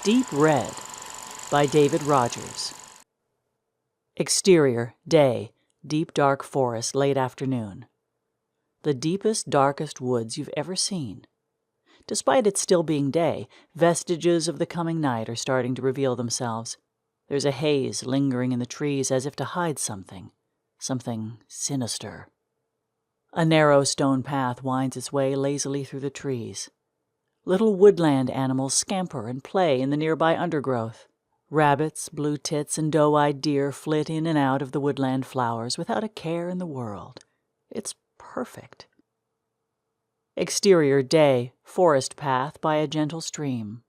Deep Red by David Rogers. Exterior, day, deep dark forest, late afternoon. The deepest, darkest woods you've ever seen. Despite it still being day, vestiges of the coming night are starting to reveal themselves. There's a haze lingering in the trees as if to hide something sinister. A narrow stone path winds its way lazily through the trees. Little woodland animals scamper and play in the nearby undergrowth. Rabbits, blue tits, and doe-eyed deer flit in and out of the woodland flowers without a care in the world. It's perfect. Exterior, day, forest path by a gentle stream.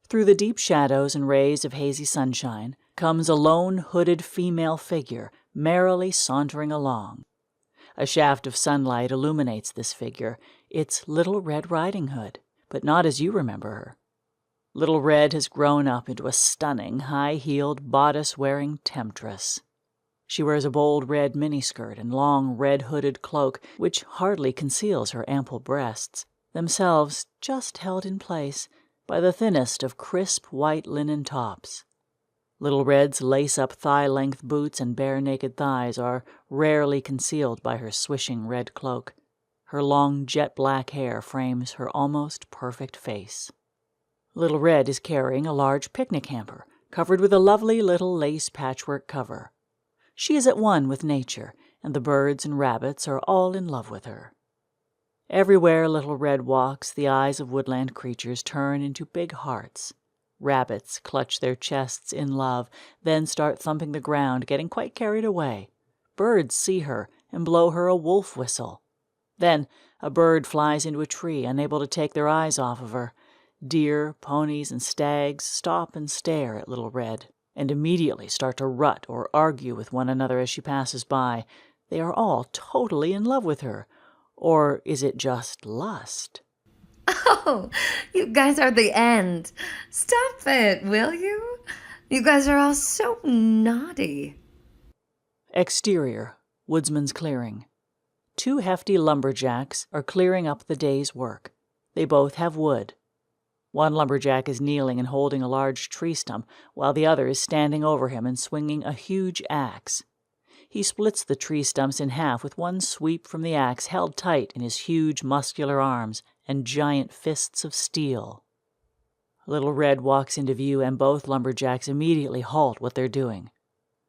Through the deep shadows and rays of hazy sunshine comes a lone hooded female figure merrily sauntering along. A shaft of sunlight illuminates this figure. It's Little Red Riding Hood, but not as you remember her. Little Red has grown up into a stunning, high-heeled, bodice-wearing temptress. She wears a bold red miniskirt and long red-hooded cloak, which hardly conceals her ample breasts, themselves just held in place by the thinnest of crisp white linen tops. Little Red's lace-up thigh-length boots and bare-naked thighs are rarely concealed by her swishing red cloak. Her long jet-black hair frames her almost perfect face. Little Red is carrying a large picnic hamper, covered with a lovely little lace patchwork cover. She is at one with nature, and the birds and rabbits are all in love with her. Everywhere Little Red walks, the eyes of woodland creatures turn into big hearts. Rabbits clutch their chests in love, then start thumping the ground, getting quite carried away. Birds see her and blow her a wolf whistle. Then a bird flies into a tree, unable to take their eyes off of her. Deer, ponies, and stags stop and stare at Little Red, and immediately start to rut or argue with one another as she passes by. They are all totally in love with her. Or is it just lust? Oh, you guys are the end. Stop it, will you? You guys are all so naughty. Exterior, woodsman's clearing. 2 hefty lumberjacks are clearing up the day's work. They both have wood. One lumberjack is kneeling and holding a large tree stump, while the other is standing over him and swinging a huge axe. He splits the tree stumps in half with one sweep from the axe held tight in his huge muscular arms and giant fists of steel. Little Red walks into view, and both lumberjacks immediately halt what they're doing.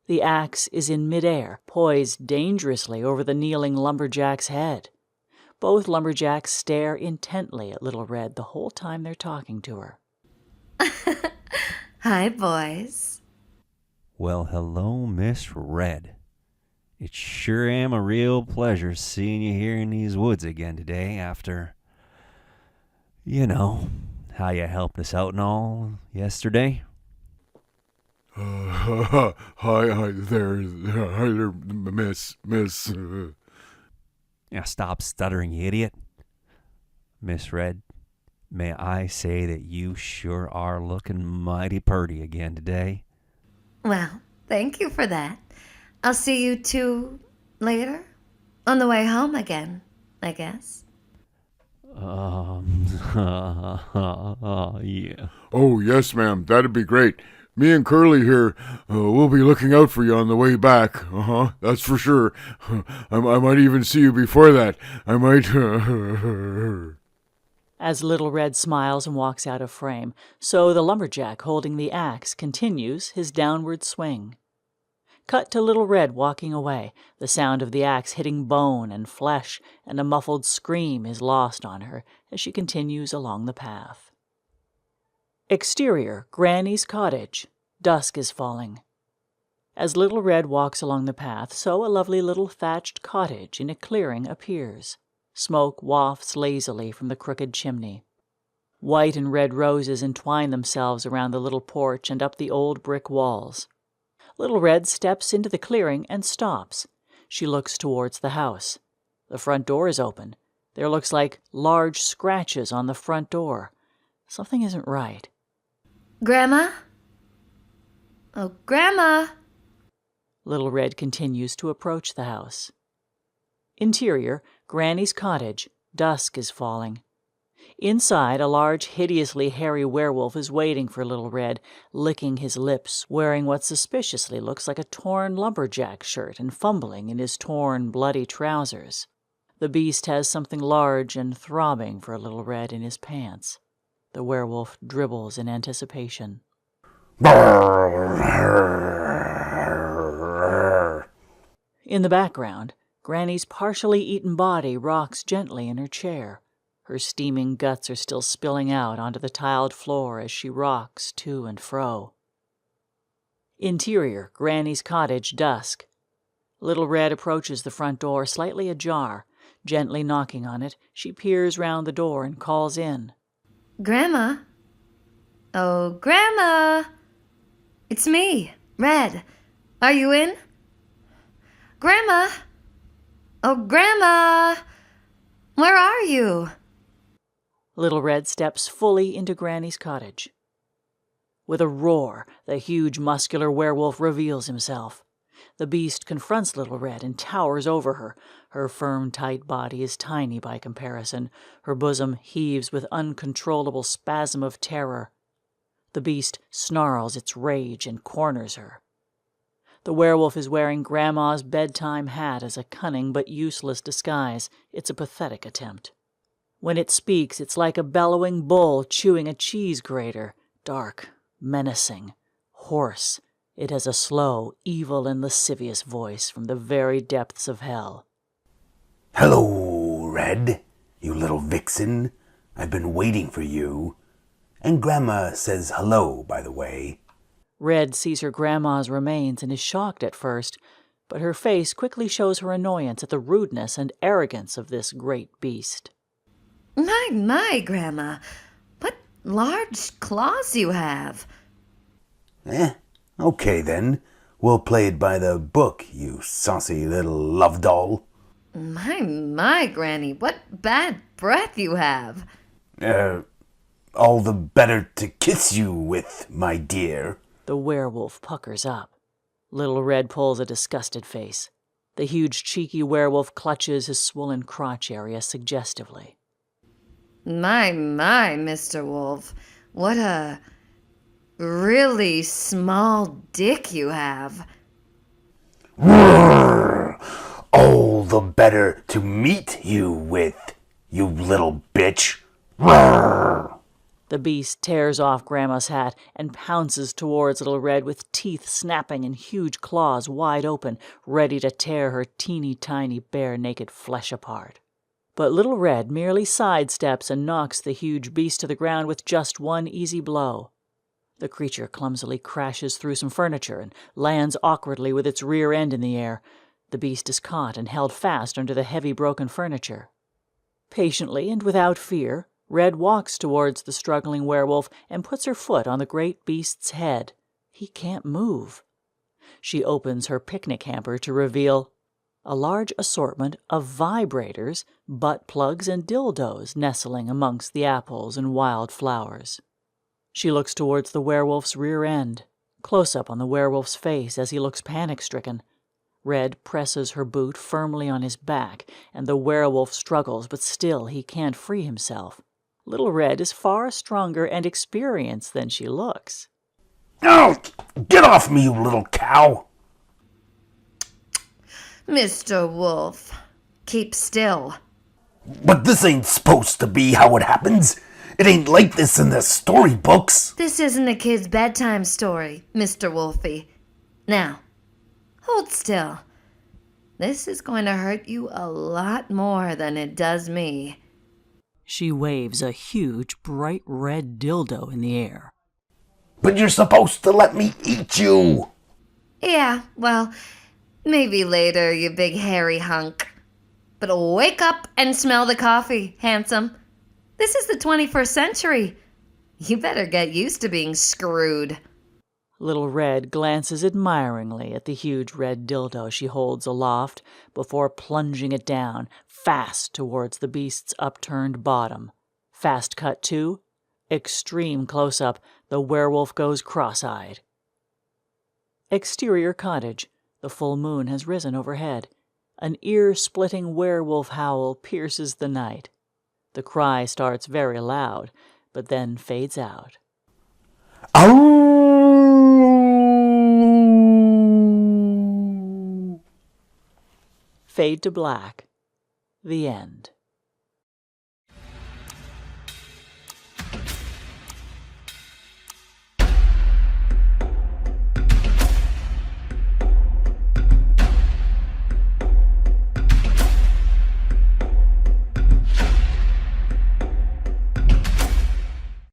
The axe is in midair, poised dangerously over the kneeling lumberjack's head. Both lumberjacks stare intently at Little Red the whole time they're talking to her. Hi, boys. Well, hello, Miss Red. It sure am a real pleasure seeing you here in these woods again today after, how you helped us out and all yesterday. Hi there, miss. Now stop stuttering, you idiot. Miss Red, may I say that you sure are looking mighty purty again today. Well, thank you for that. I'll see you two later. On the way home again, I guess. Yeah. Oh, yes, ma'am. That'd be great. Me and Curly here, we'll be looking out for you on the way back. That's for sure. I might even see you before that. I might... As Little Red smiles and walks out of frame, so the lumberjack holding the axe continues his downward swing. Cut to Little Red walking away. The sound of the axe hitting bone and flesh, and a muffled scream is lost on her as she continues along the path. Exterior, Granny's cottage. Dusk is falling. As Little Red walks along the path, so a lovely little thatched cottage in a clearing appears. Smoke wafts lazily from the crooked chimney. White and red roses entwine themselves around the little porch and up the old brick walls. Little Red steps into the clearing and stops. She looks towards the house. The front door is open. There looks like large scratches on the front door. Something isn't right. Grandma? Oh, Grandma! Little Red continues to approach the house. Interior, Granny's cottage. Dusk is falling. Inside, a large, hideously hairy werewolf is waiting for Little Red, licking his lips, wearing what suspiciously looks like a torn lumberjack shirt and fumbling in his torn, bloody trousers. The beast has something large and throbbing for Little Red in his pants. The werewolf dribbles in anticipation. In the background, Granny's partially eaten body rocks gently in her chair. Her steaming guts are still spilling out onto the tiled floor as she rocks to and fro. Interior, Granny's cottage, dusk. Little Red approaches the front door, slightly ajar. Gently knocking on it, she peers round the door and calls in. Grandma? Oh, Grandma! It's me, Red. Are you in? Grandma! Oh, Grandma! Where are you? Little Red steps fully into Granny's cottage. With a roar, the huge muscular werewolf reveals himself. The beast confronts Little Red and towers over her. Her firm, tight body is tiny by comparison. Her bosom heaves with uncontrollable spasm of terror. The beast snarls its rage and corners her. The werewolf is wearing Grandma's bedtime hat as a cunning but useless disguise. It's a pathetic attempt. When it speaks, it's like a bellowing bull chewing a cheese grater. Dark, menacing, hoarse. It has a slow, evil, and lascivious voice from the very depths of hell. Hello, Red, you little vixen. I've been waiting for you. And Grandma says hello, by the way. Red sees her grandma's remains and is shocked at first, but her face quickly shows her annoyance at the rudeness and arrogance of this great beast. My, Grandma. What large claws you have. Okay then. We'll play it by the book, you saucy little love doll. My, Granny, what bad breath you have. All the better to kiss you with, my dear. The werewolf puckers up. Little Red pulls a disgusted face. The huge, cheeky werewolf clutches his swollen crotch area suggestively. My, Mr. Wolf. What a really small dick you have. Roar! All the better to meet you with, you little bitch. Roar! The beast tears off Grandma's hat and pounces towards Little Red with teeth snapping and huge claws wide open, ready to tear her teeny-tiny bare-naked flesh apart. But Little Red merely sidesteps and knocks the huge beast to the ground with just one easy blow. The creature clumsily crashes through some furniture and lands awkwardly with its rear end in the air. The beast is caught and held fast under the heavy broken furniture. Patiently and without fear, Red walks towards the struggling werewolf and puts her foot on the great beast's head. He can't move. She opens her picnic hamper to reveal a large assortment of vibrators, butt plugs, and dildos nestling amongst the apples and wild flowers. She looks towards the werewolf's rear end. Close up on the werewolf's face as he looks panic-stricken. Red presses her boot firmly on his back, and the werewolf struggles, but still he can't free himself. Little Red is far stronger and experienced than she looks. Oh, get off me, you little cow! Mr. Wolf, keep still. But this ain't supposed to be how it happens. It ain't like this in the storybooks. This isn't a kid's bedtime story, Mr. Wolfie. Now, hold still. This is going to hurt you a lot more than it does me. She waves a huge, bright red dildo in the air. But you're supposed to let me eat you. Yeah, well, maybe later, you big hairy hunk. But wake up and smell the coffee, handsome. This is the 21st century. You better get used to being screwed. Little Red glances admiringly at the huge red dildo she holds aloft before plunging it down, fast towards the beast's upturned bottom. Fast cut to, extreme close-up, the werewolf goes cross-eyed. Exterior cottage. The full moon has risen overhead. An ear-splitting werewolf howl pierces the night. The cry starts very loud, but then fades out. Ow! Fade to black. The end.